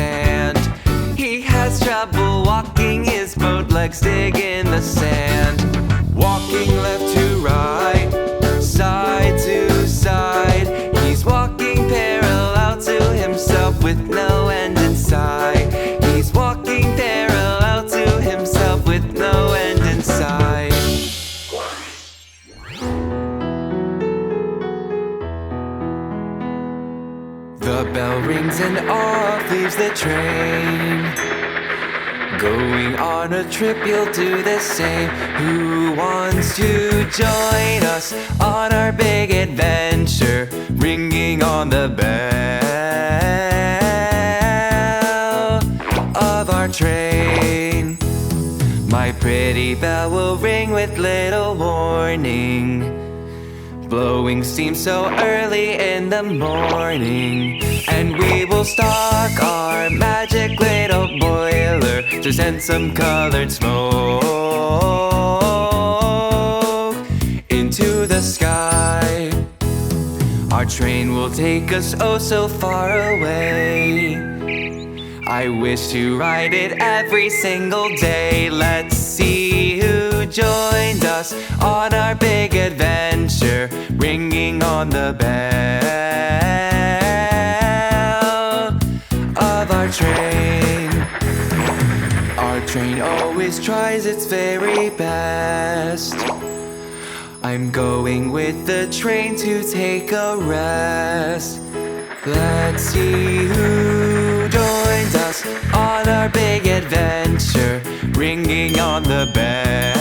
sand. He has trouble walking, his boat legs dig in the sand. Walking left to right, side to side. He's walking parallel to himself with no end in sight. He's walking parallel to himself with no end in sight. The bell rings and off leaves the train. Going on a trip, you'll do the same. Who wants to join us on our big adventure? Ringing on the bell of our train. My pretty bell will ring with little warning, blowing steam so early in the morning. And we will start our magic little boiler to send some colored smoke into the sky. Our train will take us oh so far away. I wish to ride it every single day. Let's see who joined us on our big adventure, ringing on the bell of our train. Our train always tries its very best. I'm going with the train to take a rest. Let's see who joins us on our big adventure, ringing on the bell